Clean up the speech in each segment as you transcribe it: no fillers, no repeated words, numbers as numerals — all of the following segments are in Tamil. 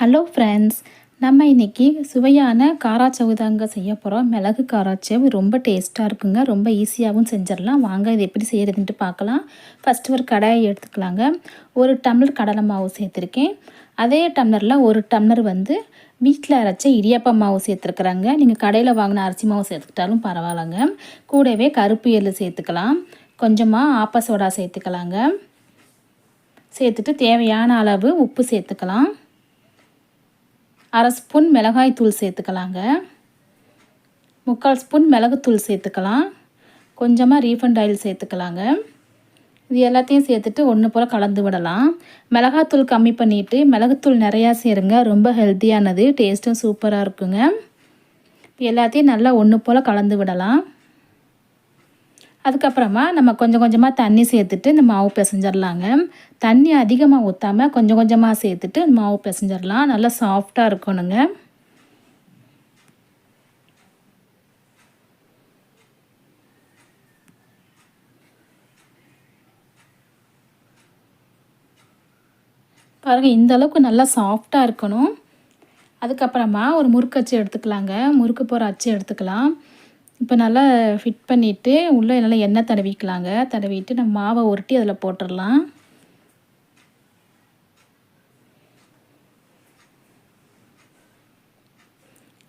ஹலோ ஃப்ரெண்ட்ஸ், நம்ம இன்றைக்கி சுவையான காராச்சேவு தாங்க செய்ய போகிறோம். மிளகு காராச்சேவு ரொம்ப டேஸ்ட்டாக இருக்குங்க. ரொம்ப ஈஸியாகவும் செஞ்சிடலாம். வாங்க இது எப்படி செய்கிறதுன்ட்டு பார்க்கலாம். ஃபஸ்ட்டு ஒரு கடாயை எடுத்துக்கலாங்க. 1 டம்ளர் கடலை மாவு சேர்த்துருக்கேன். அதே டம்ளரில் 1 டம்ளர் வீட்டில் அரைச்ச இடியாப்ப மாவு சேர்த்துருக்குறாங்க. நீங்கள் கடையில் வாங்கின அரிசி மாவு சேர்த்துக்கிட்டாலும் பரவாயில்லைங்க. கூடவே கருப்பு எள்ளு சேர்த்துக்கலாம். கொஞ்சமாக ஆப்ப சோடா சேர்த்துக்கலாங்க. சேர்த்துட்டு தேவையான அளவு உப்பு சேர்த்துக்கலாம். 1/2 ஸ்பூன் மிளகாய் தூள் சேர்த்துக்கலாங்க. 3/4 ஸ்பூன் மிளகுத்தூள் சேர்த்துக்கலாம். கொஞ்சமாக ரீஃபண்ட் ஆயில் சேர்த்துக்கலாங்க. இது எல்லாத்தையும் சேர்த்துட்டு ஒன்று போல் கலந்து விடலாம். மிளகாத்தூள் கம்மி பண்ணிவிட்டு மிளகுத்தூள் நிறையா சேருங்க. ரொம்ப ஹெல்த்தியானது, டேஸ்ட்டும் சூப்பராக இருக்குங்க. எல்லாத்தையும் நல்லா ஒன்று போல் கலந்து விடலாம். அதுக்கப்புறமா நம்ம கொஞ்சம் கொஞ்சமாக தண்ணி சேர்த்துட்டு இந்த மாவு பிசைஞ்சிடலாங்க. தண்ணி அதிகமாக ஊற்றாமல் கொஞ்சம் கொஞ்சமாக சேர்த்துட்டு மாவு பிசைஞ்சிடலாம். நல்லா சாஃப்டாக இருக்கணுங்க. பாருங்கள், இந்த அளவுக்கு நல்லா சாஃப்டாக இருக்கணும். அதுக்கப்புறமா ஒரு முறுக்கு அச்சு எடுத்துக்கலாங்க. முறுக்கு போகிற அச்சு எடுத்துக்கலாம். இப்போ நல்லா ஃபிட் பண்ணிவிட்டு உள்ளே நல்லா எண்ணெய் தடவிக்கலாங்க. தடவிட்டு நம்ம மாவை உருட்டி அதில் போட்டுடலாம்.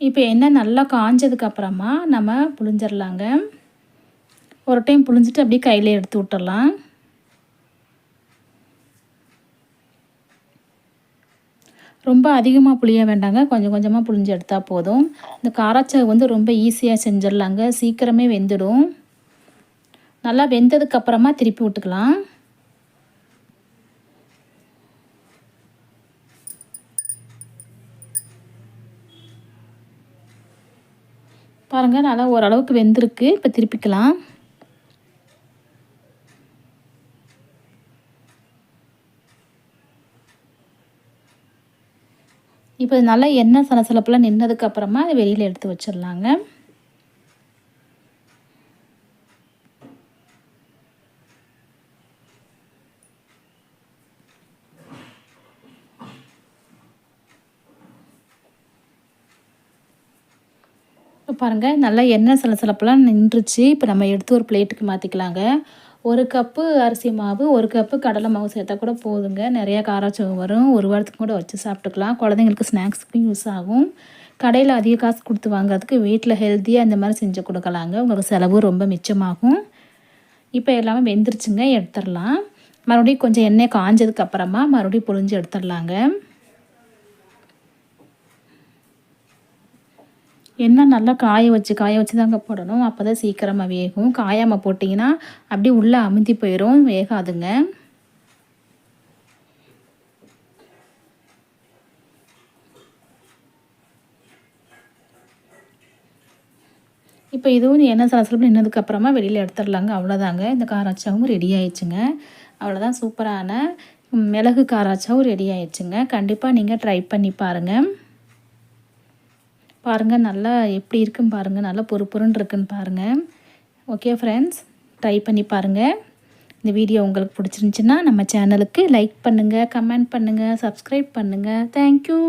இப்போ எண்ணெய் நல்லா காஞ்சதுக்கப்புறமா நம்ம புழிஞ்சிடலாங்க. ஒரு டைம் புழிஞ்சிட்டு அப்படியே கையில் எடுத்து விட்டுடலாம். ரொம்ப அதிகமாக புளிய வேண்டாங்க. கொஞ்சம் கொஞ்சமாக புளிஞ்சு எடுத்தால் போதும். இந்த காராச்சேவு ரொம்ப ஈஸியாக செஞ்சிடலாங்க. சீக்கிரமே வெந்துடும். நல்லா வெந்ததுக்கப்புறமா திருப்பி விட்டுக்கலாம். பாருங்கள், நல்லா ஓரளவுக்கு வெந்திருக்கு. இப்போ திருப்பிக்கலாம். இப்போ நல்லா எண்ணெய் சலசலப்பெல்லாம் நின்றதுக்கப்புறமா அதை வெளியில் எடுத்து வச்சிடலாங்க. இப்போ பாருங்கள், நல்லா எண்ணெய் சலசலப்பெல்லாம் நின்றுச்சு. இப்போ நம்ம எடுத்து ஒரு பிளேட்டுக்கு மாற்றிக்கலாங்க. 1 கப்பு அரிசி மாவு, 1 கப்பு கடலை மாவு சேர்த்தா கூட போதுங்க. நிறையா காராச்சேவு வரும். ஒரு வாரத்துக்கு கூட வச்சு சாப்பிட்டுக்கலாம். குழந்தைங்களுக்கு ஸ்நாக்ஸுக்கும் யூஸ் ஆகும். கடையில் அதிக காசு கொடுத்து வாங்குறதுக்கு வீட்டில் ஹெல்த்தியாக இந்த மாதிரி செஞ்சு கொடுக்கலாங்க. உங்களுக்கு செலவும் ரொம்ப மிச்சமாகும். இப்போ எல்லாமே வெந்துருச்சுங்க, எடுத்துடலாம். மறுபடியும் கொஞ்சம் எண்ணெய் காஞ்சதுக்கப்புறமா மறுபடியும் புழிஞ்சு எடுத்துடலாங்க. எண்ணெய் நல்லா காய வச்சு தாங்க போடணும். அப்போ தான் சீக்கிரமாக வேகும். காயாமல் போட்டிங்கன்னா அப்படியே உள்ளே அமுந்தி போயிடும், வேகாதுங்க. இப்போ இதுவும் எண்ணெய் சலசலப்பு நின்னதுக்கப்புறமா வெளியில் எடுத்துடலாங்க. அவ்வளோதாங்க, இந்த காராச்சேவும் ரெடி ஆயிடுச்சுங்க. அவ்வளோதான், சூப்பரான மிளகு காராச்சேவும் ரெடி ஆயிடுச்சுங்க. கண்டிப்பாக நீங்கள் ட்ரை பண்ணி பாருங்கள். பாருங்கள், நல்லா எப்படி இருக்குன்னு பாருங்கள். நல்லா பொறுன்னு இருக்குன்னு பாருங்கள். ஓகே ஃப்ரெண்ட்ஸ், ட்ரை பண்ணி பாருங்கள். இந்த வீடியோ உங்களுக்கு பிடிச்சிருந்துச்சின்னா நம்ம சேனலுக்கு லைக் பண்ணுங்கள், கமெண்ட் பண்ணுங்கள், சப்ஸ்கிரைப் பண்ணுங்கள். தேங்க்யூ.